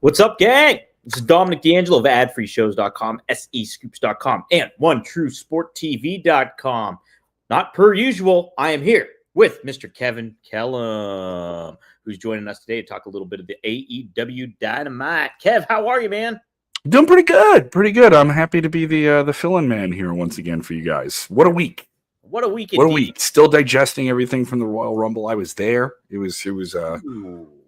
What's up, gang? This is Dominic D'Angelo of adfreeshows.com, SEScoops.com, and OneTrueSportTV.com. Not per usual, I am here with Mr. Kevin Kellum, who's joining us today to talk a little bit of the AEW Dynamite. Kev, how are you, man? Doing pretty good, pretty good. I'm happy to be the fill-in man here once again for you guys. What a week! What a week! What a week! Still digesting everything from the Royal Rumble. I was there. It was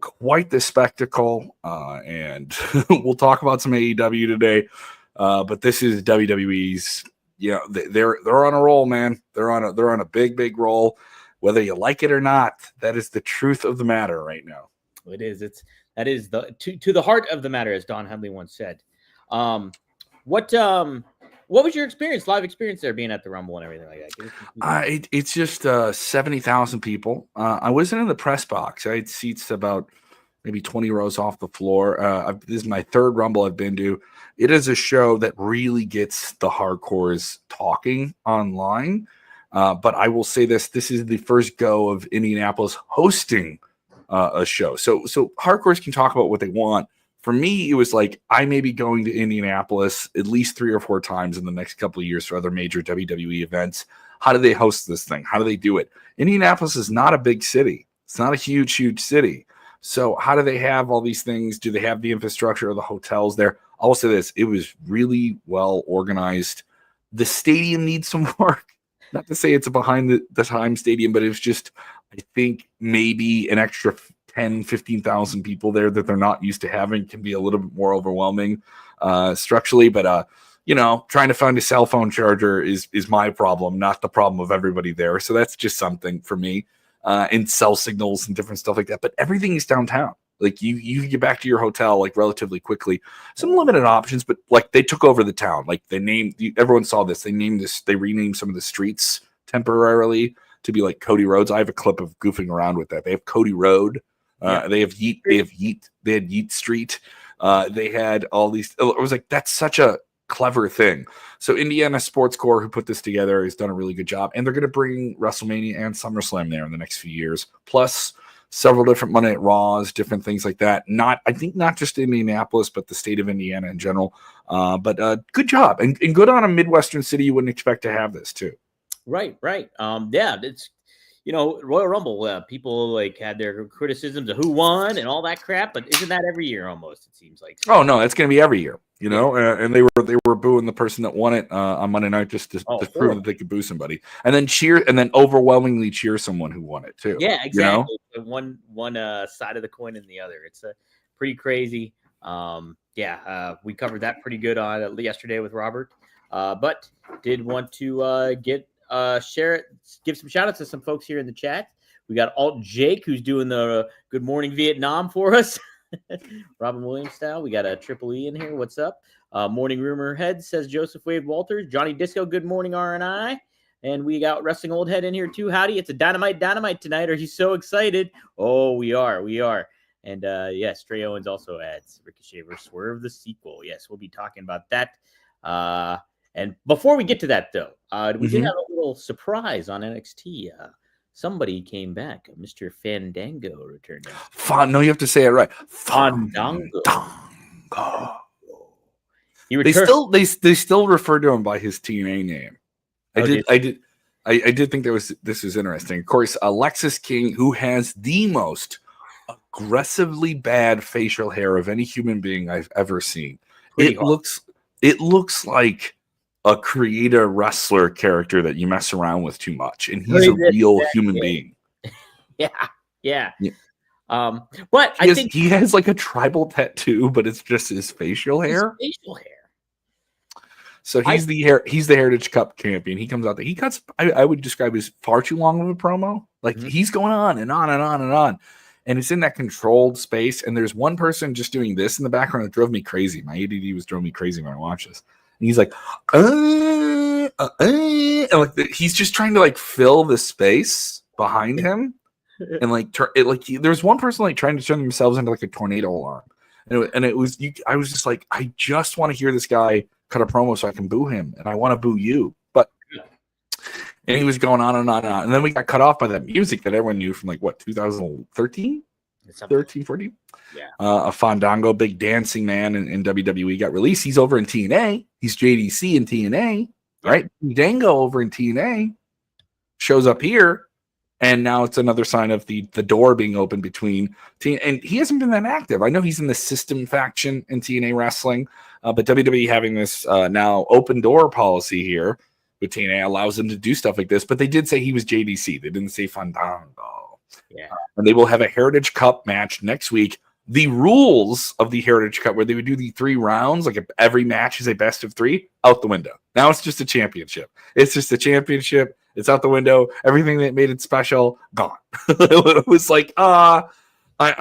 quite the spectacle, and we'll talk about some AEW today. But this is WWE's. Yeah, they're on a roll, man. They're on a big roll. Whether you like it or not, that is the truth of the matter right now. It is. That is the to the heart of the matter, as Don Henley once said. What was your experience, live experience there, being at the Rumble and everything like that? It's just 70,000 people. I wasn't in the press box. I had seats about maybe 20 rows off the floor. This is my third Rumble I've been to. It is a show that really gets the hardcores talking online. But I will say this is the first go of Indianapolis hosting a show. So hardcores can talk about what they want. For me, it was like I may be going to Indianapolis at least 3 or 4 times in the next couple of years for other major WWE events. How do they host this thing? How do they do it? Indianapolis is not a big city. It's not a huge city. So how do they have all these things? Do they have the infrastructure or the hotels there? I'll say this. It was really well organized. The stadium needs some work. Not to say it's a behind the time stadium, but it's just, I think maybe an extra 10, 15,000 people there that they're not used to having can be a little bit more overwhelming structurally. But, trying to find a cell phone charger is my problem, not the problem of everybody there. So that's just something for me, and cell signals and different stuff like that. But everything is downtown. Like you can get back to your hotel like relatively quickly. Some limited options, but like they took over the town. Like everyone saw this. They renamed some of the streets temporarily to be like Cody Roads. I have a clip of goofing around with that. They have Cody Road. They had Yeet Street. They had all these. It was like, that's such a clever thing. So Indiana Sports Corps, who put this together, has done a really good job, and they're going to bring WrestleMania and SummerSlam there in the next few years, plus several different Monday Night Raws, different things like that. I think not just Indianapolis, but the state of Indiana in general. But good job, and good on a Midwestern city. You wouldn't expect to have this too. Right. It's Royal Rumble. People like had their criticisms of who won and all that crap, but isn't that every year almost? It seems like. Oh no, that's going to be every year. And they were booing the person that won it on Monday night just to prove that they could boo somebody, and then overwhelmingly cheer someone who won it too. Yeah, exactly. One side of the coin and the other. It's pretty crazy. We covered that pretty good on yesterday with Robert, but did want to share it, give some shout outs to some folks here in the chat. We got Alt Jake, who's doing the Good Morning Vietnam for us. Robin Williams style. We got a Triple E in here. What's up? Morning Rumor Head says Joseph Wade Walters. Johnny Disco, good morning, RNI. And we got Wrestling Old Head in here too. Howdy, it's a dynamite tonight. Are you so excited? Oh, we are. And yes, Trey Owens also adds Ricochet vs. Swerve, the sequel. Yes, we'll be talking about that. And before we get to that, though, we did have a little surprise on NXT. Somebody came back. Mr. Fandango returned. No, you have to say it right. Fandango. They still refer to him by his TNA name. I did think this was interesting. Of course, Alexis King, who has the most aggressively bad facial hair of any human being I've ever seen. It looks like a creator wrestler character that you mess around with too much, and he's a real human being. Yeah. But I think he has like a tribal tattoo, but it's just his facial hair. So he's the Heritage Cup champion. He comes out there. He cuts. I would describe as far too long of a promo. Like he's going on and on and on and on, and it's in that controlled space. And there's one person just doing this in the background that drove me crazy. My ADD was driving me crazy when I watched this. And he's like, and like he's just trying to like fill the space behind him, and like there's one person like trying to turn themselves into like a tornado alarm, and it was I was just like, I just want to hear this guy cut a promo so I can boo him, and I want to boo you, and he was going on and on and on, and then we got cut off by that music that everyone knew from like what 2013, 13, 14. Yeah. A Fandango, big dancing man in WWE, got released. He's over in TNA. He's JDC in TNA, right? Dango over in TNA shows up here, and now it's another sign of the door being open between TNA. And he hasn't been that active. I know he's in the System faction in TNA wrestling, but WWE having this now open door policy here with TNA allows them to do stuff like this. But they did say he was JDC. They didn't say Fandango. Yeah. And they will have a Heritage Cup match next week. The rules of the Heritage Cup, where they would do the 3 rounds, like every match is a best of 3, out the window. Now it's just a championship. It's just a championship. It's out the window. Everything that made it special, gone. It was like, I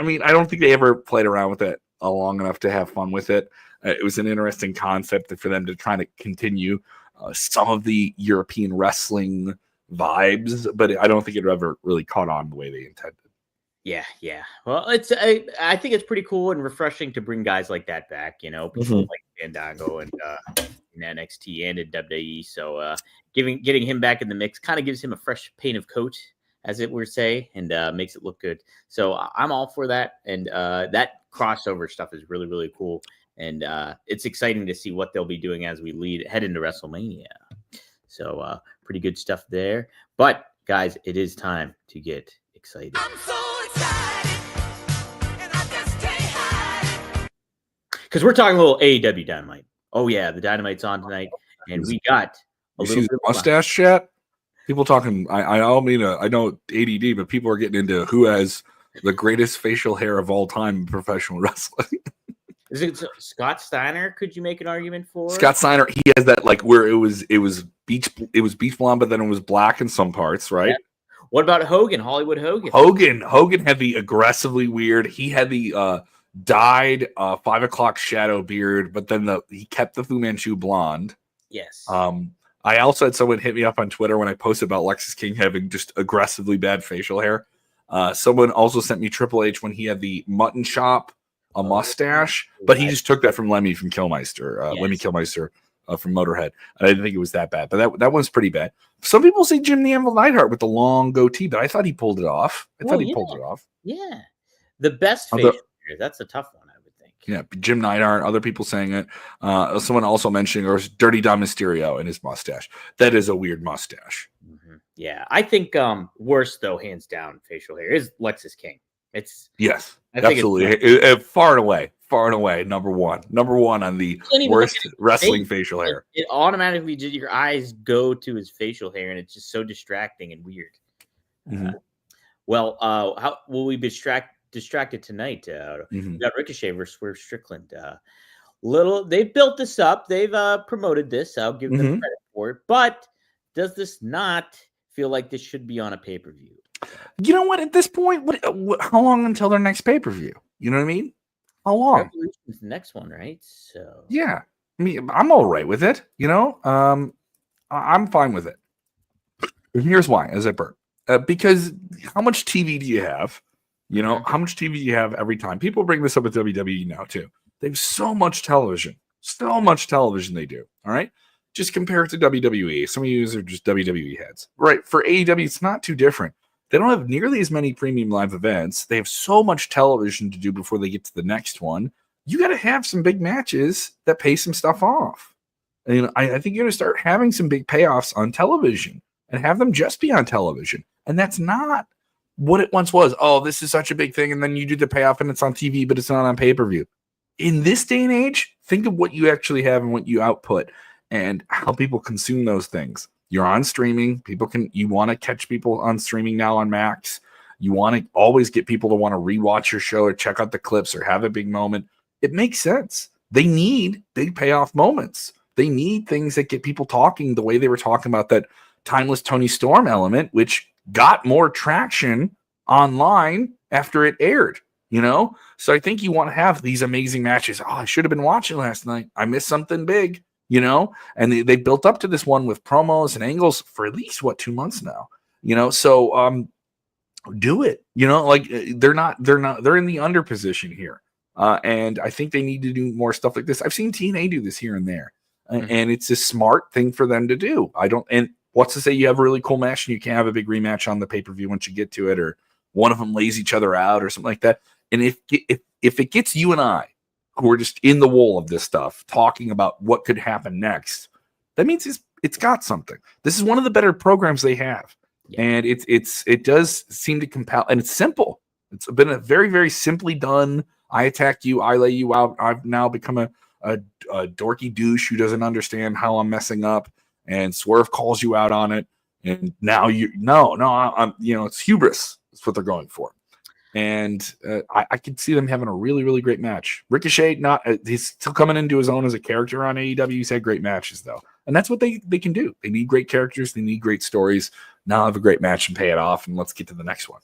mean, I don't think they ever played around with it long enough to have fun with it. It was an interesting concept for them to try to continue some of the European wrestling vibes, but I don't think it ever really caught on the way they intended. Yeah. Well, I think it's pretty cool and refreshing to bring guys like that back. People like Fandango and in NXT and in WWE. So getting him back in the mix kind of gives him a fresh paint of coat, as it were say, and makes it look good. So I'm all for that. And that crossover stuff is really, really cool. And it's exciting to see what they'll be doing as we head into WrestleMania. So pretty good stuff there. But guys, it is time to get excited. I'm so excited, and I just can't hide it. Because we're talking a little AEW Dynamite. Oh yeah, the Dynamite's on tonight, and we got a little bit of mustache chat. People talking. I don't mean I know ADD, but people are getting into who has the greatest facial hair of all time in professional wrestling. Is it Scott Steiner? Could you make an argument for Scott Steiner? He has that like where it was beach blonde, but then it was black in some parts, right? Yeah. What about Hogan? Hollywood Hogan. Hogan had the aggressively weird. He had the dyed 5 o'clock shadow beard, but then he kept the Fu Manchu blonde. Yes. I also had someone hit me up on Twitter when I posted about Lexus King having just aggressively bad facial hair. Someone also sent me Triple H when he had the mutton chop, a mustache, but he just took that from Lemmy from Killmeister, Lemmy Killmeister from Motorhead. And I didn't think it was that bad, but that one's pretty bad. Some people say Jim the Anvil Neidhart with the long goatee, but I thought he pulled it off. Pulled it off. Yeah. The best facial hair. That's a tough one, I would think. Yeah, Jim Neidhart, other people saying it. Someone also mentioning or Dirty Dom Mysterio and his mustache. That is a weird mustache. Mm-hmm. Yeah, I think worst though, hands down, facial hair is Lexus King. Yes, absolutely. Far and away, number one on the worst wrestling facial hair. It automatically did your eyes go to his facial hair, and it's just so distracting and weird. Mm-hmm. Well, how will we be distracted tonight? We got Ricochet versus Swerve Strickland. They've built this up. They've promoted this. I'll give them credit for it. But does this not feel like this should be on a pay-per-view? You know what? At this point, how long until their next pay-per-view? You know what I mean? How long? Revolution's the next one, right? So yeah, I mean, I'm all right with it. I'm fine with it. And here's why, as I burp. Because how much TV do you have? How much TV do you have every time? People bring this up with WWE now too. They have so much television they do. All right. Just compare it to WWE. Some of you are just WWE heads. Right. For AEW, it's not too different. They don't have nearly as many premium live events. They have so much television to do before they get to the next one. You got to have some big matches that pay some stuff off. And I think you're going to start having some big payoffs on television and have them just be on television. And that's not what it once was. Oh, this is such a big thing. And then you do the payoff and it's on TV, but it's not on pay-per-view. In this day and age, think of what you actually have and what you output and how people consume those things. You're on streaming. You want to catch people on streaming now on Max. You want to always get people to want to rewatch your show or check out the clips or have a big moment. It makes sense. They need big payoff moments. They need things that get people talking the way they were talking about that Timeless Tony Storm element, which got more traction online after it aired, So I think you want to have these amazing matches. Oh, I should have been watching last night. I missed something big. And they built up to this one with promos and angles for at least 2 months now, so do it, they're in the under position here. And I think they need to do more stuff like this. I've seen TNA do this here and there, and it's a smart thing for them to do. And what's to say you have a really cool match and you can't have a big rematch on the pay-per-view once you get to it, or one of them lays each other out or something like that. And if it gets you and I, who are just in the wool of this stuff, talking about what could happen next, that means it's got something. This is one of the better programs they have. Yeah. And it does seem to compel, and it's simple. It's been a very, very simply done. I attack you, I lay you out. I've now become a dorky douche who doesn't understand how I'm messing up, and Swerve calls you out on it. And now I'm it's hubris. That's what they're going for. And I could see them having a really, really great match. Ricochet, he's still coming into his own as a character on AEW. He's had great matches, though. And that's what they can do. They need great characters. They need great stories. Now have a great match and pay it off, and let's get to the next one.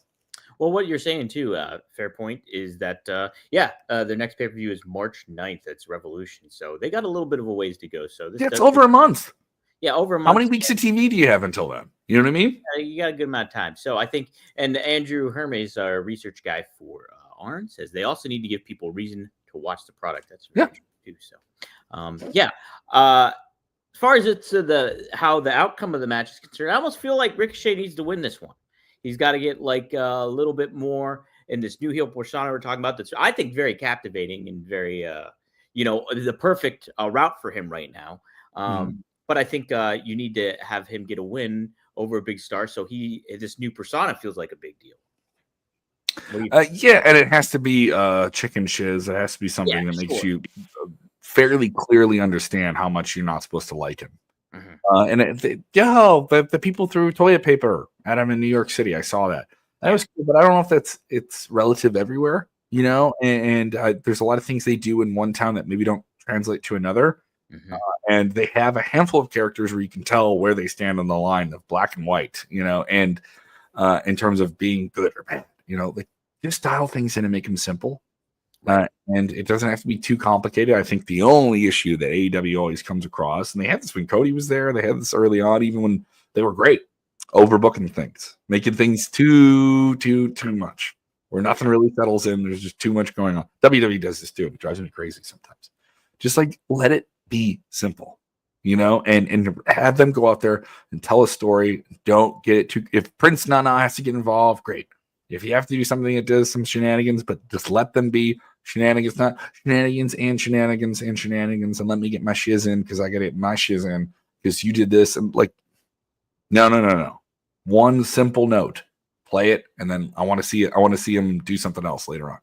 Well, what you're saying, too, fair point, is that, their next pay-per-view is March 9th. It's Revolution. So they got a little bit of a ways to go. So it's over a month. Yeah, over a month. How many weeks of TV do you have until then? You know what I mean? You got a good amount of time. So I think, and Andrew Hermes, our research guy for Arn, says they also need to give people reason to watch the product. That's really true too. So, as far as how the outcome of the match is concerned, I almost feel like Ricochet needs to win this one. He's got to get like a little bit more in this new heel persona we're talking about. That's, I think, very captivating and very, the perfect route for him right now. But I think you need to have him get a win over a big star, so this new persona feels like a big deal. And it has to be chicken shiz. It has to be something that makes you fairly clearly understand how much you're not supposed to like him. Mm-hmm. The people threw toilet paper at him in New York City. I saw that. That was cool, but I don't know if it's relative everywhere, and there's a lot of things they do in one town that maybe don't translate to another. Mm-hmm. And they have a handful of characters where you can tell where they stand on the line of black and white, and in terms of being good or bad, they just dial things in and make them simple. And it doesn't have to be too complicated. I think the only issue that AEW always comes across, and they had this when Cody was there, they had this early on, even when they were great, overbooking things, making things too much, where nothing really settles in. There's just too much going on. WWE does this too. It drives me crazy sometimes. Just like let it be simple, and have them go out there and tell a story. Don't get it too. If Prince Nana has to get involved, great. If you have to do something that does some shenanigans, but just let them be shenanigans, not shenanigans and shenanigans and shenanigans, and let me get my shiz in because I got to get my shiz in because you did this. And like, no. One simple note, play it, and then I want to see it. I want to see him do something else later on.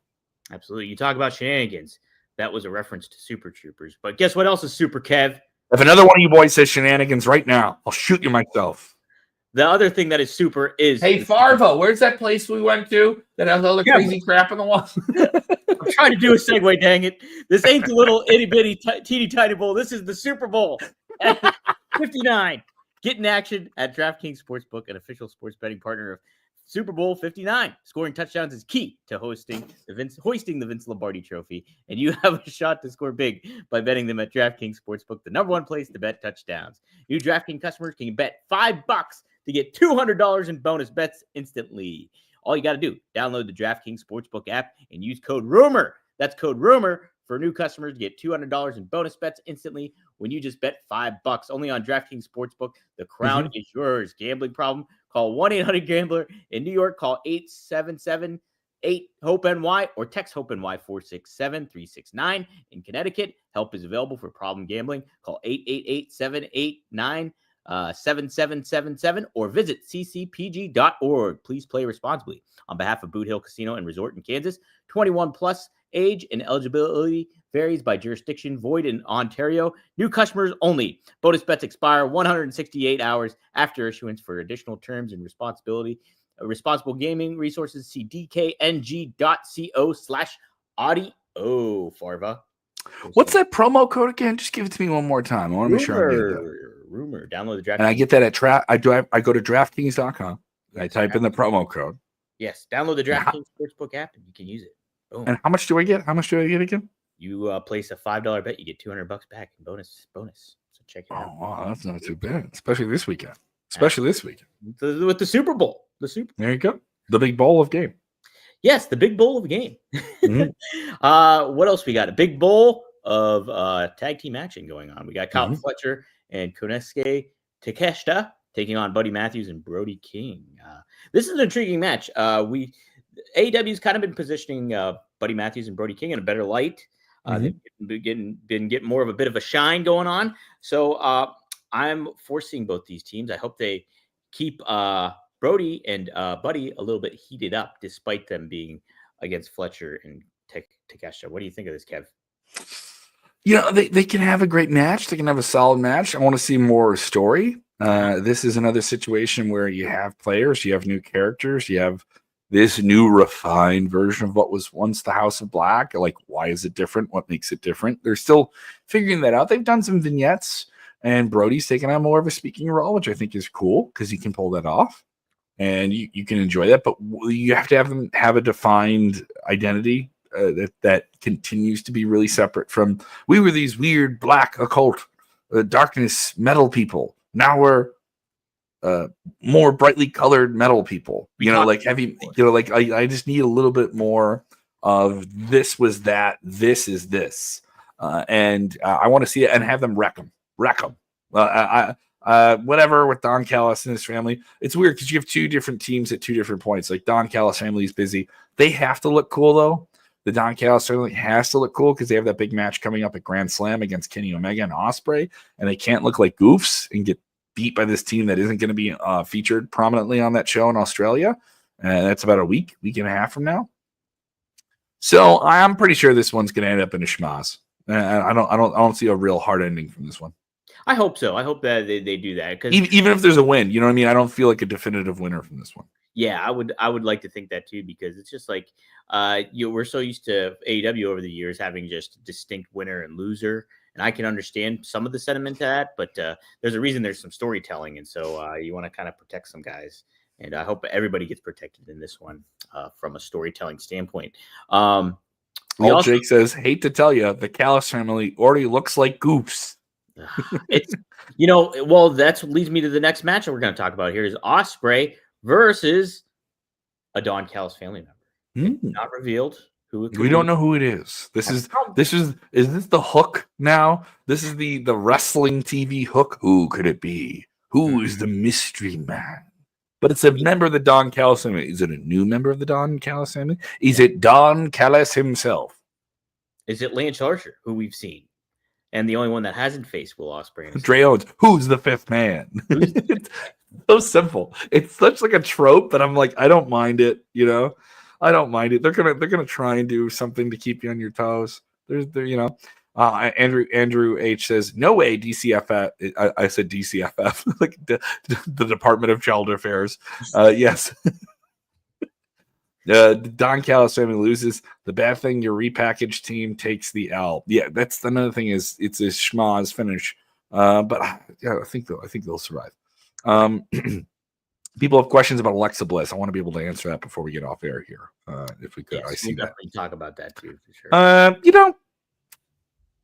Absolutely. You talk about shenanigans. That was a reference to Super Troopers. But guess what else is super, Kev? If another one of you boys says shenanigans right now, I'll shoot you myself. The other thing that is super is... Hey, Farvo, where's that place we went to that has all the crazy crap on the wall? I'm trying to do a segue, dang it. This ain't the little itty-bitty, teeny-tiny bowl. This is the Super Bowl. 59. Get in action at DraftKings Sportsbook, an official sports betting partner of Super Bowl 59. Scoring touchdowns is key to hoisting the Vince Lombardi Trophy, and you have a shot to score big by betting them at DraftKings Sportsbook, the number one place to bet touchdowns. New DraftKings customers can bet $5 to get $200 in bonus bets instantly. All you got to do, download the DraftKings Sportsbook app and use code RUMOR. That's code RUMOR for new customers to get $200 in bonus bets instantly when you just bet $5. Only on DraftKings Sportsbook. The crown is yours. Gambling problem? Call 1-800-GAMBLER. In New York, call 877-8-HOPE-NY or text HOPE-NY 467-369. In Connecticut, help is available for problem gambling. Call 888-789-7777 or visit ccpg.org. Please play responsibly. On behalf of Boot Hill Casino and Resort in Kansas, 21 plus, age and eligibility varies by jurisdiction, void in Ontario. New customers only. Bonus bets expire 168 hours after issuance. For additional terms and responsible gaming resources, see dkng.co/audio. Farva. What's that promo code again? Just give it to me one more time. I want to make sure I get that. Rumor. Download the DraftKings. And I get that at I go to DraftKings.com. I type in the promo code. Yes. Download the DraftKings Sportsbook app and you can use it. Boom. And how much do I get? How much do I get again? You place a $5 bet, you get $200 back in bonus. So check it out. Oh, wow, that's not too bad, especially this weekend. With the Super Bowl. There you go. The big bowl of game. Yes, the big bowl of game. Mm-hmm. What else we got? A big bowl of tag team action going on. We got Kyle Fletcher and Konosuke Takeshita taking on Buddy Matthews and Brody King. This is an intriguing match. AEW's kind of been positioning Buddy Matthews and Brody King in a better light. They've been getting more of a bit of a shine going on. So I'm foreseeing both these teams. I hope they keep Brody and Buddy a little bit heated up, despite them being against Fletcher and Takeshita. What do you think of this, Kev? They can have a great match. They can have a solid match. I want to see more story. This is another situation where you have players, you have new characters, you have this new refined version of what was once the House of Black. Like, why is it different? What makes it different? They're still figuring that out. They've done some vignettes, and Brody's taken on more of a speaking role, which I think is cool because he can pull that off, and you can enjoy that. But you have to have them have a defined identity that continues to be really separate from, we were these weird black occult darkness metal people. Now we're more brightly colored metal people, like heavy, I just need a little bit more of this was that, this is this. And I want to see it and have them wreck them. Whatever with Don Callis and his family. It's weird because you have two different teams at two different points. Like Don Callis' family is busy. They have to look cool though. The Don Callis family has to look cool because they have that big match coming up at Grand Slam against Kenny Omega and Ospreay, and they can't look like goofs and get beat by this team that isn't going to be featured prominently on that show in Australia. That's about a week and a half from now. So I'm pretty sure this one's going to end up in a schmaz. I don't see a real hard ending from this one. I hope so. I hope that they do that, because even if there's a win, you know what I mean? I don't feel like a definitive winner from this one. Yeah, I would like to think that too, because it's just like we're so used to AEW over the years having just distinct winner and loser, and I can understand some of the sentiment to that, but there's a reason there's some storytelling, and so you want to kind of protect some guys, and I hope everybody gets protected in this one from a storytelling standpoint. Jake says, hate to tell you, the Callis family already looks like goofs. It's well, that's what leads me to the next match that we're going to talk about here is Ospreay versus a Don Callis family member. Not revealed who it could we don't know who it is. Is this the Hook now? This is the wrestling TV Hook. Who could it be? Who is the mystery man? But it's a member of the Don Callis family. Is it a new member of the Don Callis family? Is it Don Callis himself? Is it Lance Archer, who we've seen? And the only one that hasn't faced Will Ospreay. Dre Owens. Who's the fifth man? It's so simple. It's such like a trope, but I'm like, I don't mind it. I don't mind it. They're gonna try and do something to keep you on your toes. Andrew H says, no way DCFF. I said DCFF, like the Department of Child Affairs. Yes. Don Callis family loses. The bad thing, your repackaged team takes the L. Yeah, that's another thing. Is it's a schmaz finish, but yeah, I think they'll survive. People have questions about Alexa Bliss. I want to be able to answer that before we get off air here, if we could. Yes, I see we'll that. definitely talk about that too, for sure.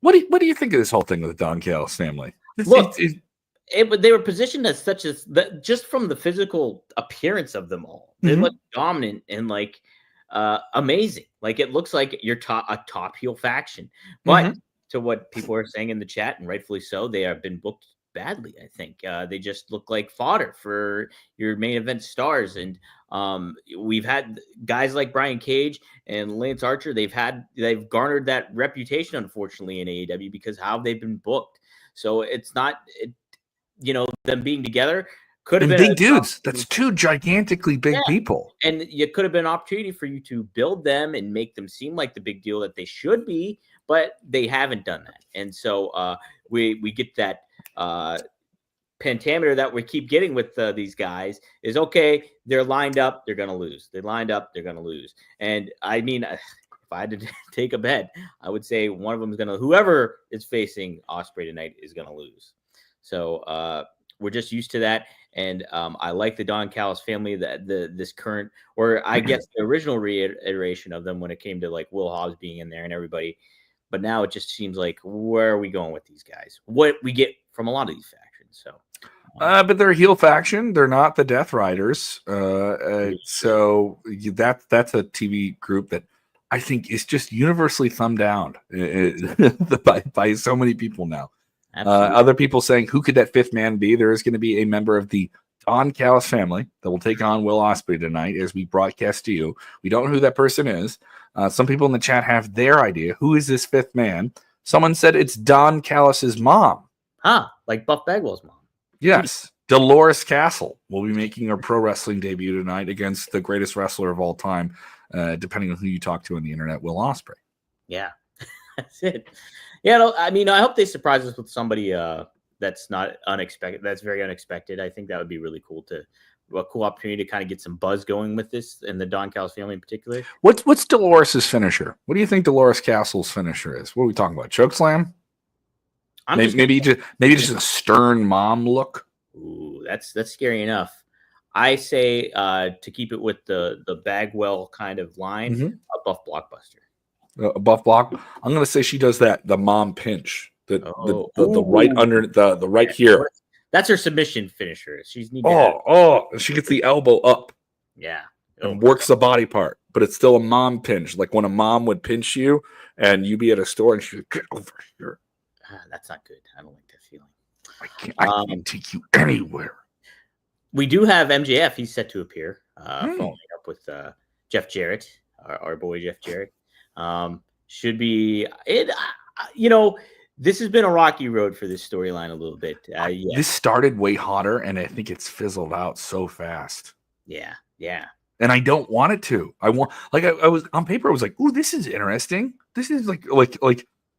What do you think of this whole thing with the Don Callis family? They were positioned as such as just from the physical appearance of them all, they look dominant and like amazing. Like it looks like you're a top heel faction. But to what people are saying in the chat, and rightfully so, they have been booked badly. I think they just look like fodder for your main event stars. And we've had guys like Brian Cage and Lance Archer. They've garnered that reputation, unfortunately, in AEW because how they've been booked. So it's not. Them being together could have been big dudes. That's two gigantically big people. And it could have been an opportunity for you to build them and make them seem like the big deal that they should be, but they haven't done that. And so we get that pentameter that we keep getting with these guys is, okay, they're lined up, they're going to lose. They're lined up, they're going to lose. And I mean, if I had to take a bet, I would say one of them is going to, whoever is facing Ospreay tonight is going to lose. So we're just used to that, and I like the Don Callis family, this current, or I guess the original reiteration of them when it came to like Will Hobbs being in there and everybody. But now it just seems like, where are we going with these guys? What we get from a lot of these factions. So, but they're a heel faction. They're not the Death Riders. So that's a TV group that I think is just universally thumbed down by so many people now. Other people saying, who could that fifth man be? There is going to be a member of the Don Callis family that will take on Will Ospreay tonight as we broadcast to you. We don't know who that person is. Some people in the chat have their idea. Who is this fifth man? Someone said it's Don Callis's mom. Huh? Like Buff Bagwell's mom. Yes. Dolores Castle will be making her pro wrestling debut tonight against the greatest wrestler of all time, depending on who you talk to on the internet, Will Ospreay. Yeah, that's it. Yeah, no, I mean, I hope they surprise us with somebody that's not unexpected. That's very unexpected. I think that would be really cool a cool opportunity to kind of get some buzz going with this and the Don Callis family in particular. What's Dolores's finisher? What do you think Dolores Castle's finisher is? What are we talking about? Chokeslam? Maybe just a stern mom look. Ooh, that's scary enough. I say to keep it with the Bagwell kind of line, a Buff Blockbuster. A Buff Block. I'm gonna say she does the mom pinch. The right under the right here. That's her submission finisher. She's she gets the elbow up. Yeah. And works the body part, but it's still a mom pinch. Like when a mom would pinch you and you be at a store and she would get over here. That's not good. I don't like that feeling. I can't take you anywhere. We do have MJF. He's set to appear. Following up with Jeff Jarrett, our boy Jeff Jarrett. Should be it. This has been a rocky road for this storyline a little bit. This started way hotter, and I think it's fizzled out so fast. Yeah. And I don't want it to. I want, like, I was on paper. I was like, "Ooh, this is interesting. This is like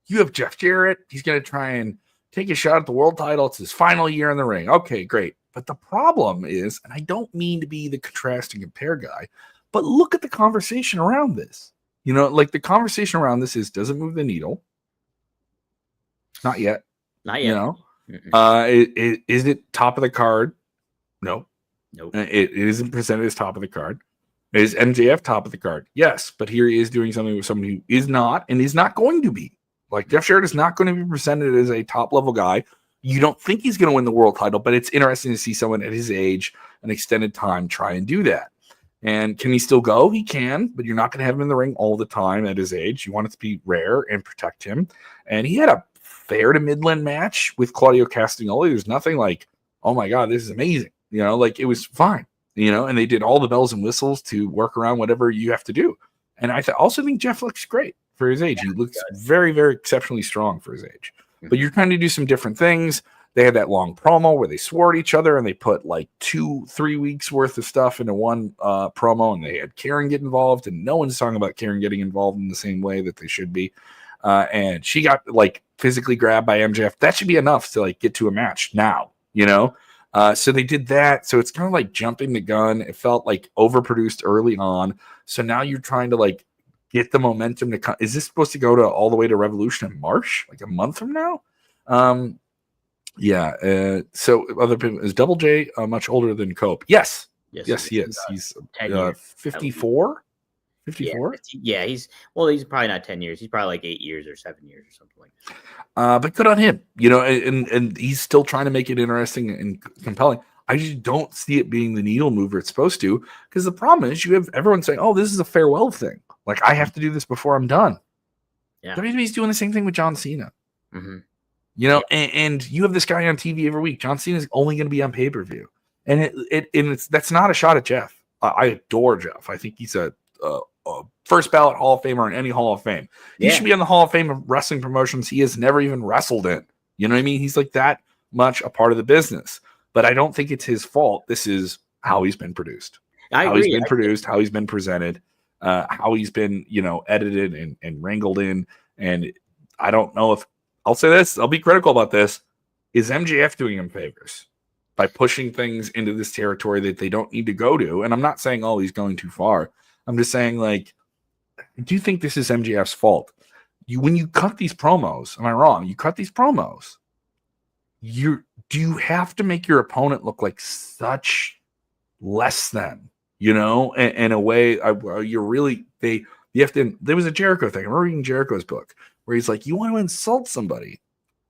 you have Jeff Jarrett. He's gonna try and take a shot at the world title. It's his final year in the ring. Okay, great. But the problem is, and I don't mean to be the contrast and compare guy, but look at the conversation around this. The conversation around this does it move the needle? Not yet. Is it top of the card? No. Nope. It isn't presented as top of the card. Is MJF top of the card? Yes, but here he is doing something with somebody who is not and is not going to be. Like Jeff Jarrett is not going to be presented as a top level guy. You don't think he's going to win the world title, but it's interesting to see someone at his age, an extended time, try and do that. And can he still go? He can, but you're not going to have him in the ring all the time at his age. You want it to be rare and protect him. And he had a fair to Midland match with Claudio Castagnoli. There's nothing like, oh my God, this is amazing. It was fine, and they did all the bells and whistles to work around whatever you have to do. And I also think Jeff looks great for his age. He looks very, very exceptionally strong for his age. But you're trying to do some different things. They had that long promo where they swore at each other and they put like 2-3 weeks worth of stuff into one promo, and they had Karen get involved, and no one's talking about Karen getting involved in the same way that they should be. And she got like physically grabbed by MJF. That should be enough to like get to a match now, So they did that. So it's kind of like jumping the gun. It felt like overproduced early on. So now you're trying to like get the momentum to come. Is this supposed to go to all the way to Revolution in March, like a month from now? So other people, is Double J much older than Cope? Yes, he is. He's 54. 54? Yeah, he's probably not 10 years. He's probably like 8 years or 7 years or something like that. But good on him, and he's still trying to make it interesting and compelling. I just don't see it being the needle mover it's supposed to, because the problem is you have everyone saying, oh, this is a farewell thing. Like, I have to do this before I'm done. Yeah. WWE's doing the same thing with John Cena. And you have this guy on TV every week. John Cena is only going to be on pay-per-view. And that's not a shot at Jeff. I adore Jeff. I think he's a first ballot Hall of Famer in any Hall of Fame. He should be in the Hall of Fame of wrestling promotions he has never even wrestled in. You know what I mean? He's like that much a part of the business. But I don't think it's his fault. This is how he's been produced. How he's been produced, how he's been presented, how he's been, edited and wrangled in. And I don't know if I'll say this, I'll be critical about this. Is MJF doing him favors by pushing things into this territory that they don't need to go to? And I'm not saying, oh, he's going too far. I'm just saying, like, do you think this is MJF's fault? When you cut these promos, am I wrong? You cut these promos. Do you have to make your opponent look like such less than, in a way? You have to. There was a Jericho thing. I remember reading Jericho's book where he's like, you want to insult somebody,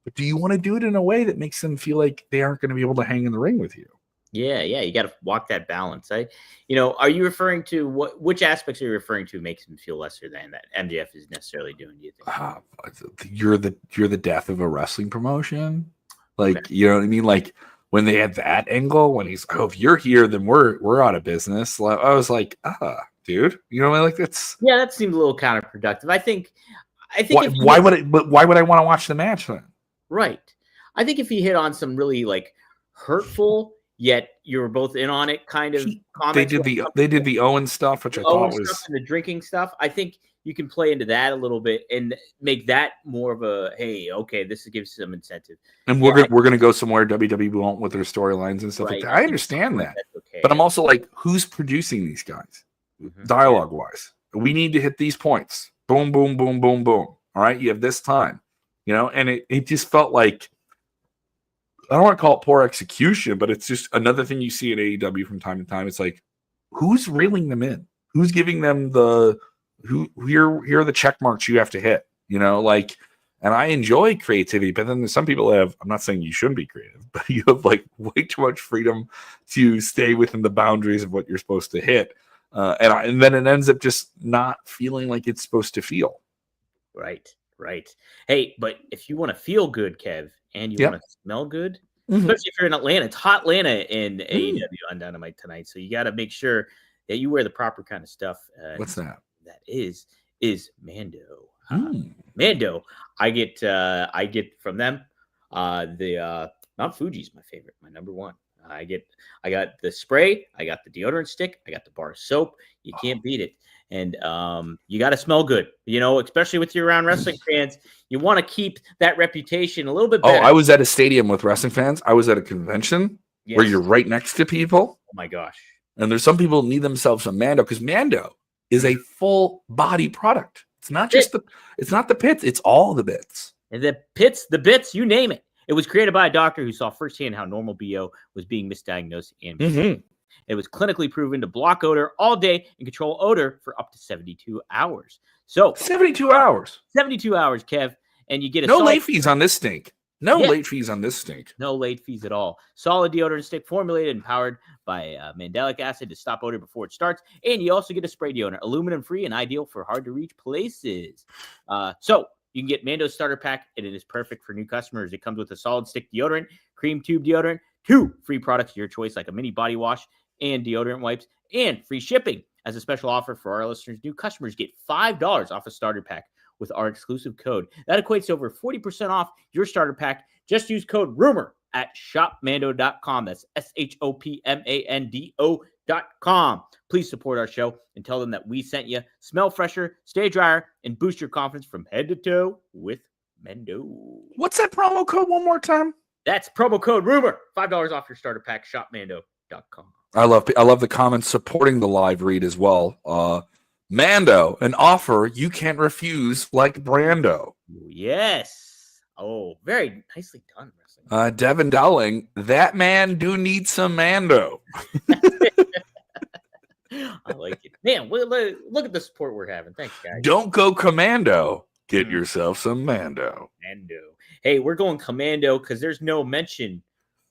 but do you want to do it in a way that makes them feel like they aren't going to be able to hang in the ring with you? Yeah, you got to walk that balance. Are you referring to which aspects are you referring to makes him feel lesser than that MJF is necessarily doing? Do you think you're the death of a wrestling promotion? Like, okay. You know what I mean? Like when they had that angle, when he's, oh, if you're here, then we're out of business. I was like, dude. You know what I mean? Like that's Yeah, that seemed a little counterproductive. I think why would it? But why would I want to watch the match then? right. I think if he hit on some really like hurtful, yet you were both in on it kind of comments. They did the Owen stuff, which I thought was and the drinking stuff. I think you can play into that a little bit and make that more of a hey, okay, this gives some incentive. And we're gonna go somewhere WWE won't with their storylines and stuff like that. I understand that, okay. But I'm also like, who's producing these guys? Dialogue wise, we need to hit these points. Boom, boom, boom, boom, boom. All right, you have this time, and it just felt like, I don't want to call it poor execution, but it's just another thing you see at AEW from time to time. It's like, who's reeling them in? Who's giving them here are the check marks you have to hit, and I enjoy creativity, but then there's some people that I'm not saying you shouldn't be creative, but you have like way too much freedom to stay within the boundaries of what you're supposed to hit. And then it ends up just not feeling like it's supposed to feel. Right. Hey, but if you want to feel good, Kev, and you want to smell good, especially if you're in Atlanta, it's hot Atlanta in AEW on Dynamite tonight. So you got to make sure that you wear the proper kind of stuff. What's that? That is Mando. Mando. I get from them. The Mount Fuji's my favorite, my number one. I got the spray, I got the deodorant stick, I got the bar of soap. You can't beat it. And you got to smell good, especially with your around wrestling fans. You want to keep that reputation a little bit better. Oh, I was at a stadium with wrestling fans. I was at a convention where you're right next to people. Oh my gosh. And there's some people who need themselves a Mando, because Mando is a full body product. It's not just it's not the pits, it's all the bits. And the bits, you name it. It was created by a doctor who saw firsthand how normal BO was being misdiagnosed and it was clinically proven to block odor all day and control odor for up to 72 hours. So 72 hours. 72 hours, Kev. And you get no late fees on this stink. No late fees on this stink. No late fees at all. Solid deodorant stick formulated and powered by mandelic acid to stop odor before it starts. And you also get a spray deodorant, aluminum free and ideal for hard to reach places. So you can get Mando's starter pack, and it is perfect for new customers. It comes with a solid stick deodorant, cream tube deodorant, 2 free products of your choice, like a mini body wash and deodorant wipes, and free shipping. As a special offer for our listeners, new customers get $5 off a starter pack with our exclusive code. That equates to over 40% off your starter pack. Just use code RUMOR at shopmando.com. That's SHOPMANDO.com. Please support our show and tell them that we sent you. Smell fresher, stay drier, and boost your confidence from head to toe with Mando. What's that promo code one more time? That's promo code RUMOR. $5 off your starter pack, shopmando.com. I love the comments supporting the live read as well. Mando, an offer you can't refuse like Brando. Yes. Oh, very nicely done, wrestling. Devin Dowling, that man do need some Mando. I like it. Man, look at the support we're having. Thanks, guys. Don't go commando. Get yourself some Mando. Hey, we're going commando because there's no mention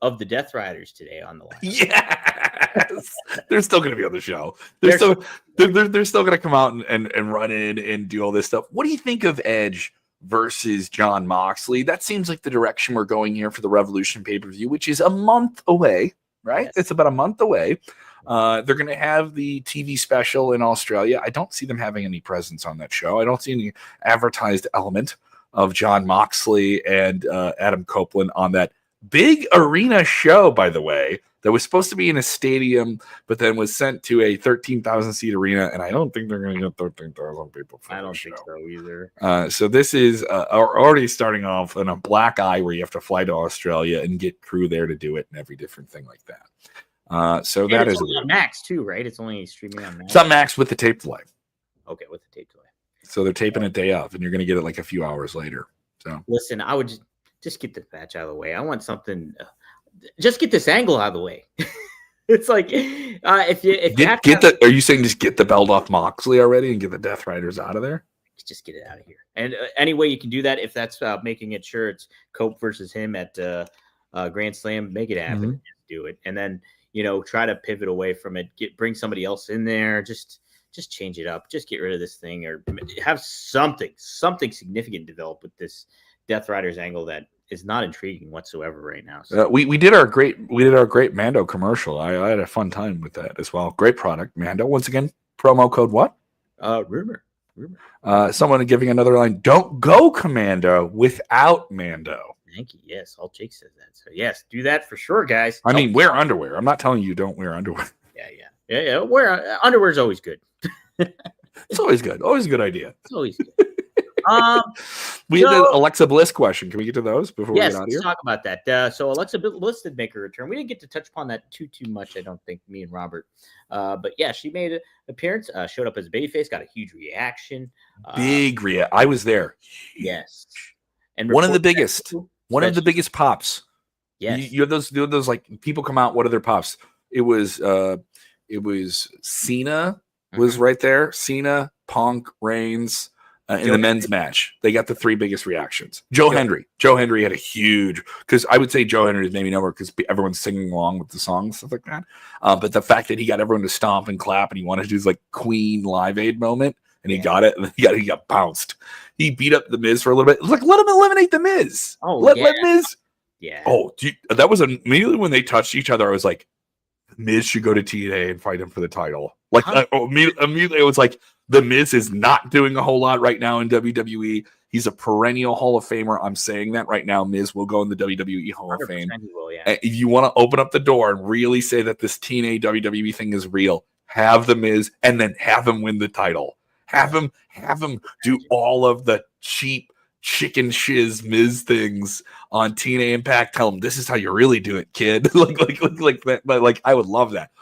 of the Death Riders today on the line. Yes. They're still going to be on the show. They're still going to come out and run in and do all this stuff. What do you think of Edge versus Jon Moxley? That seems like the direction we're going here for the Revolution pay-per-view, which is a month away, right? Yes. It's about a month away. They're going to have the TV special in Australia. I don't see them having any presence on that show. I don't see any advertised element of Jon Moxley and Adam Copeland on that big arena show, by the way, that was supposed to be in a stadium, but then was sent to a 13,000 seat arena. And I don't think they're going to get 13,000 people. I don't think so either. So this is already starting off in a black eye where you have to fly to Australia and get crew there to do it and every different thing like that. So and that is on Max too, right? It's only streaming on Max. It's on Max with the tape delay. Okay, with the tape delay. So they're taping a day of, and you're going to get it like a few hours later. So listen, I would just get this match out of the way. I want something. Just get this angle out of the way. It's like if you are you saying just get the belt off Moxley already and get the Death Riders out of there? Just get it out of here. And any way you can do that, if that's making it sure it's Cope versus him at Grand Slam, make it happen. Just do it, and then try to pivot away from it. Bring somebody else in there. Just change it up. Just get rid of this thing, or have something significant develop with this Death Riders angle that is not intriguing whatsoever right now. So. We did our great Mando commercial. I had a fun time with that as well. Great product, Mando. Once again, Promo code what? Rumor. Rumor. Someone giving another line. Don't go Commando without Mando. Thank you. Yes, all Jake says that. So yes, do that for sure, guys. I mean, wear underwear. I'm not telling you don't wear underwear. Yeah. Wear underwear is always good. It's always good. Always a good idea. It's always good. We had the Alexa Bliss question. Can we get to those before we get out of here? Let's talk about that. So Alexa Bliss did make a return. We didn't get to touch upon that too much, I don't think, me and Robert. But yeah, she made an appearance, showed up as a babyface, got a huge reaction. I was there. Yes. And one of the biggest pops. Yes. You have those like people come out. What are their pops? It was Cena was right there. Cena, Punk, Reigns. In the men's match, they got the 3 biggest reactions. Joe Hendry had a huge, because I would say Joe Hendry is maybe nowhere because everyone's singing along with the songs, stuff like that. But the fact that he got everyone to stomp and clap, and he wanted to do his like Queen Live Aid moment, and he got it, and he got bounced. He beat up the Miz for a little bit. It was like, let him eliminate the Miz. Let Miz. Yeah. Oh, that was immediately when they touched each other. I was like, Miz should go to TNA and fight him for the title. Like immediately, it was like, the Miz is not doing a whole lot right now in WWE. He's a perennial Hall of Famer. I'm saying that right now. Miz will go in the WWE Hall of Fame. He will, yeah. If you want to open up the door and really say that this TNA WWE thing is real, have the Miz and then have him win the title. Have him do all of the cheap chicken shiz Miz things on TNA Impact. Tell him this is how you really do it, kid. like that. Like I would love that.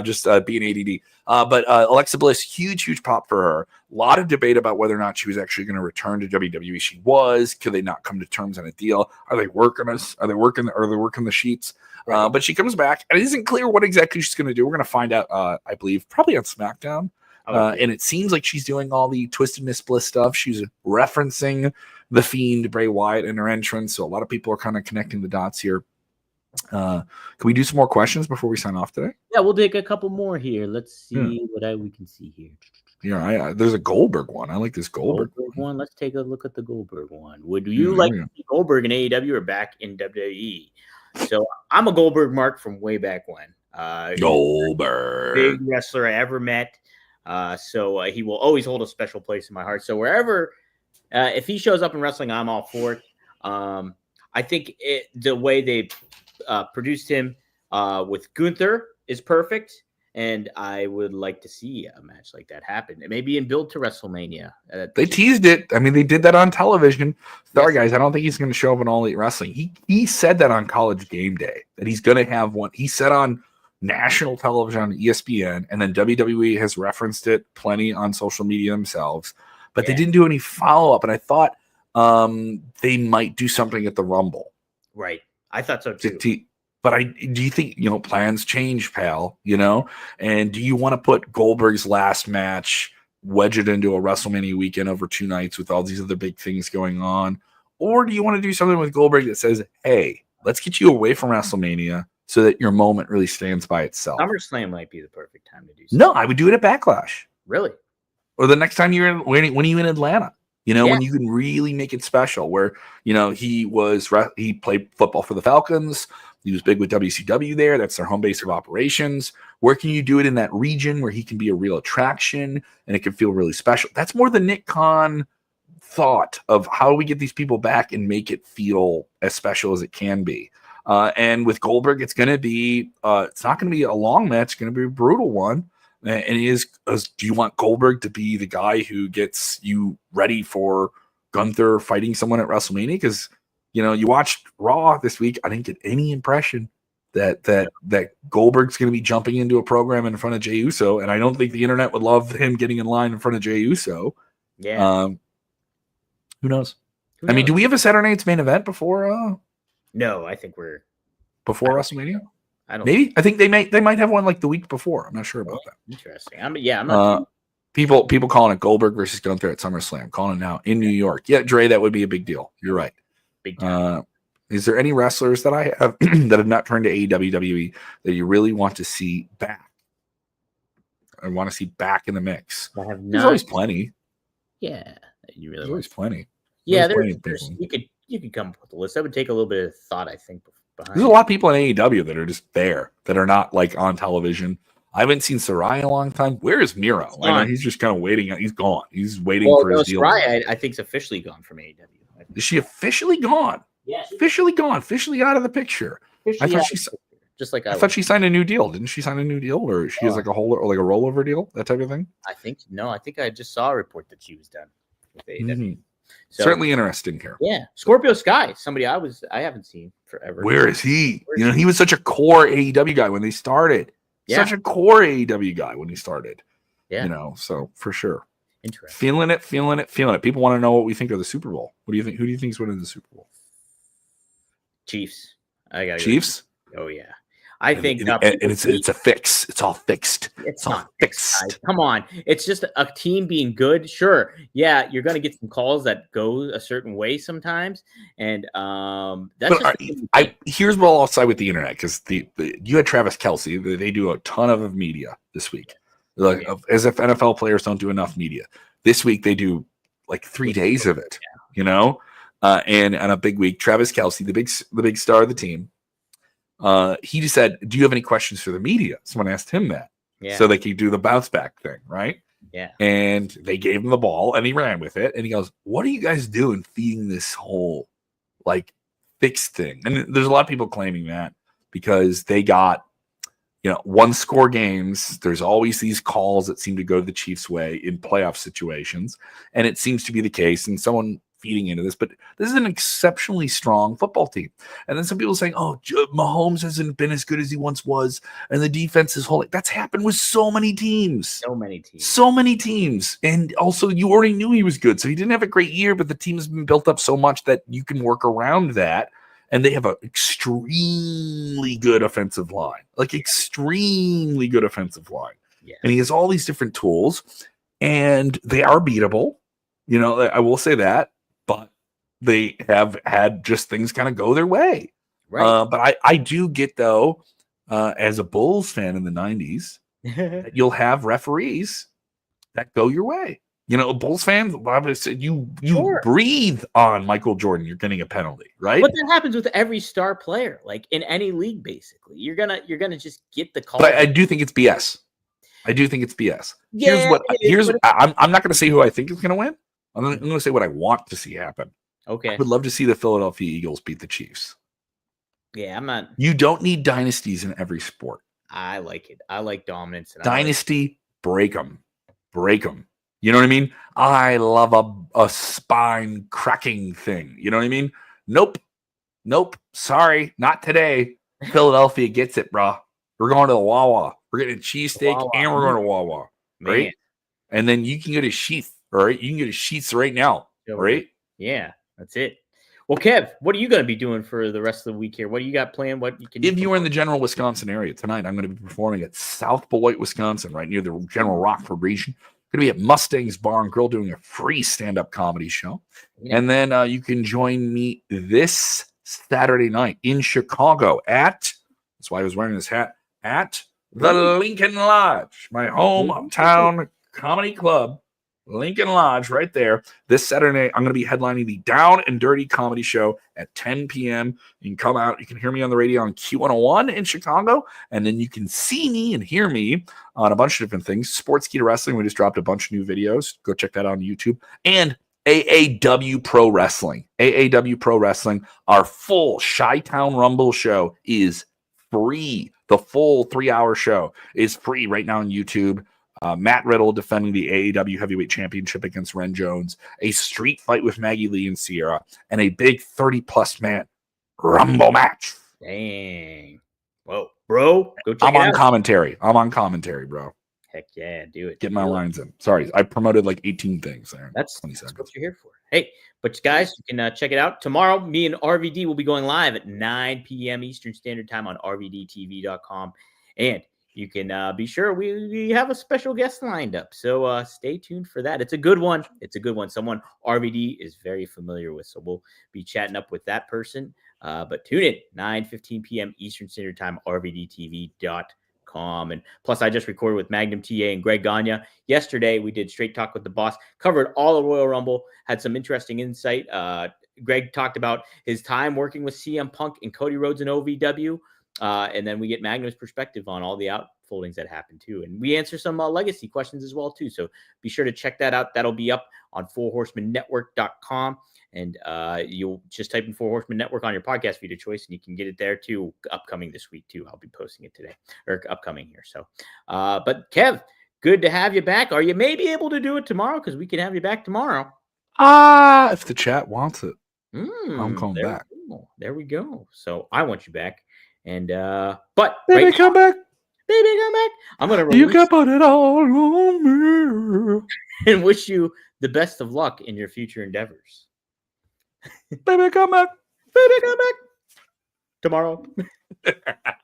Just being ADD. But Alexa Bliss, huge pop for her. A lot of debate about whether or not she was actually going to return to WWE. She was. Could they not come to terms on a deal? Are they working us? Are they working the sheets? Right. But she comes back, and it isn't clear what exactly she's going to do. We're going to find out, I believe, probably on SmackDown. And it seems like she's doing all the Twisted Miss Bliss stuff. She's referencing the Fiend, Bray Wyatt, in her entrance. So a lot of people are kind of connecting the dots here. Can we do some more questions before we sign off today? Yeah, we'll take a couple more here. Let's see what we can see here. Yeah, there's a Goldberg one. I like this Goldberg one. Let's take a look at the Goldberg one. Would you like to see Goldberg in AEW or back in WWE? So I'm a Goldberg mark from way back when. Goldberg, big wrestler I ever met. So he will always hold a special place in my heart. So wherever, if he shows up in wrestling, I'm all for it. I think the way they produced him with Gunther is perfect, and I would like to see a match like that happen. Maybe in build to WrestleMania. They teased it. I mean, they did that on television. Sorry, guys, I don't think he's going to show up in All Elite Wrestling. He said that on College Game Day, that he's going to have one. He said on national television on ESPN, and then WWE has referenced it plenty on social media themselves, but they didn't do any follow-up, and I thought they might do something at the Rumble. Right. I thought so too. But do you think, plans change, pal, and do you want to put Goldberg's last match, wedge it into a WrestleMania weekend over 2 nights with all these other big things going on? Or do you want to do something with Goldberg that says, hey, let's get you away from WrestleMania so that your moment really stands by itself? SummerSlam might be the perfect time to do something. No, I would do it at Backlash. Really? Or the next time when are you in Atlanta? When you can really make it special, where, he played football for the Falcons. He was big with WCW there. That's their home base of operations. Where can you do it in that region where he can be a real attraction and it can feel really special? That's more the Nick Khan thought of how we get these people back and make it feel as special as it can be. And with Goldberg, it's going to be, it's not going to be a long match. It's going to be a brutal one. And do you want Goldberg to be the guy who gets you ready for Gunther fighting someone at WrestleMania? Because, you watched Raw this week. I didn't get any impression that Goldberg's going to be jumping into a program in front of Jey Uso. And I don't think the internet would love him getting in line in front of Jey Uso. Yeah. Who knows? I mean, do we have a Saturday night's main event before? No, I think we're before WrestleMania. I don't. Maybe I think they might have one like the week before. I'm not sure about that. Interesting. I'm not. People calling it Goldberg versus Gunther at SummerSlam. Calling it now in New York. Yeah, Dre, that would be a big deal. You're right. Big time. Is there any wrestlers that I have that have not turned to AEW, WWE that you really want to see back? I want to see back in the mix. I have not. There's always plenty. Yeah, you really. There's always plenty. Yeah, there's you could come up with a list. That would take a little bit of thought, I think. There's a lot of people in AEW that are just there, that are not like on television. I haven't seen Sarai in a long time. Where is Miro? I know he's just kind of waiting. He's gone. He's waiting for his deal. Sarai, I think, is officially gone from AEW. Is she officially gone? Yeah, officially gone. Officially out of the picture. I thought she signed a new deal. Didn't she sign a new deal, or she has like a holder or like a rollover deal, that type of thing? I think I just saw a report that she was done with AEW. Mm-hmm. So, certainly interesting here. Yeah, Scorpio Sky, somebody I haven't seen forever. Where is he? He was such a core AEW guy when they started. Yeah. Such a core AEW guy when he started. Yeah. So for sure. Interesting. Feeling it. People want to know what we think of the Super Bowl. What do you think? Who do you think is winning the Super Bowl? Chiefs. I got Chiefs. Oh yeah. I think it's a fix. It's all fixed. It's not fixed. Guys. Come on. It's just a team being good. Sure. Yeah, you're going to get some calls that go a certain way sometimes, and here's what I'll say with the internet, because you had Travis Kelce. They do a ton of media this week, as if NFL players don't do enough media. This week they do like 3 days of it. And on a big week, Travis Kelce, the big star of the team. He just said, "Do you have any questions for the media?" Someone asked him that, so they could do the bounce back thing, right? Yeah. And they gave him the ball, and he ran with it. And he goes, "What are you guys doing, feeding this whole like fixed thing?" And there's a lot of people claiming that because they got 1-score games. There's always these calls that seem to go the Chiefs' way in playoff situations, and it seems to be the case. And someone feeding into this, but this is an exceptionally strong football team. And then some people saying, "Oh, Mahomes hasn't been as good as he once was, and the defense is holding." That's happened with so many teams. And also, you already knew he was good, so he didn't have a great year, but the team has been built up so much that you can work around that. And they have an extremely good offensive line, Yeah. And he has all these different tools, and they are beatable. I will say that. But they have had just things kind of go their way. Right. But I do get, though, as a Bulls fan in the 90s, that you'll have referees that go your way. Bulls fans, obviously, you breathe on Michael Jordan, you're getting a penalty, right? But that happens with every star player, like in any league, basically. You're gonna just get the call. But I do think it's BS. Yeah, I'm not going to say who I think is going to win. I'm going to say what I want to see happen. Okay. I would love to see the Philadelphia Eagles beat the Chiefs. Yeah, I'm not. You don't need dynasties in every sport. I like it. I like dominance. Dynasty, break them. You know what I mean? I love a spine cracking thing. You know what I mean? Nope. Sorry, not today. Philadelphia gets it, bro. We're going to the Wawa. We're getting a cheesesteak, and we're going to Wawa. Right? Man. And then you can get a sheath. All right, you can get a sheets right now. Right? Yeah, that's it. Well, Kev, what are you going to be doing for the rest of the week here? What do you got planned? What you can? If you are in the general Wisconsin area tonight, I'm going to be performing at South Beloit, Wisconsin, right near the general Rockford region. Going to be at Mustang's Bar and Grill doing a free stand-up comedy show. Yeah. And then you can join me this Saturday night in Chicago at, that's why I was wearing this hat, at the Lincoln Lodge, my hometown comedy club. Lincoln Lodge right there. This Saturday, I'm going to be headlining the Down and Dirty Comedy Show at 10 p.m. You can come out. You can hear me on the radio on Q101 in Chicago, and then you can see me and hear me on a bunch of different things. Sportskeeda Wrestling, we just dropped a bunch of new videos. Go check that out on YouTube. And AAW Pro Wrestling. AAW Pro Wrestling, our full Chi-Town Rumble show is free. The full 3-hour show is free right now on YouTube. Matt Riddle defending the AEW Heavyweight Championship against Ren Jones, a street fight with Maggie Lee and Sierra, and a big 30-plus man Rumble match. Dang. Whoa, bro. Go check it out. I'm on commentary, bro. Heck yeah, do it. Get my lines in. Sorry, I promoted like 18 things there. That's what you're here for. Hey, but guys, you can check it out. Tomorrow, me and RVD will be going live at 9 p.m. Eastern Standard Time on rvdtv.com. And you can be sure we have a special guest lined up. So stay tuned for that. It's a good one. Someone RVD is very familiar with. So we'll be chatting up with that person. But tune in 9:15 p.m. Eastern Standard Time, rvdtv.com. And plus, I just recorded with Magnum TA and Greg Gagne. Yesterday, we did Straight Talk with the Boss, covered all of Royal Rumble, had some interesting insight. Greg talked about his time working with CM Punk and Cody Rhodes in OVW. And then we get Magnum's perspective on all the outfoldings that happen too. And we answer some legacy questions as well too. So be sure to check that out. That'll be up on fourhorsemanetwork.com. And you'll just type in Four Horsemen Network on your podcast feed of choice, and you can get it there too. Upcoming this week too. I'll be posting it today, or upcoming here. So, but Kev, good to have you back. Are you maybe able to do it tomorrow? Because we can have you back tomorrow. If the chat wants it, I'm coming back. There we go. So I want you back. And but Baby, right come back. Baby, come back. I'm gonna You can put it all on me. and wish you the best of luck in your future endeavors. Baby, come back. Baby, come back tomorrow.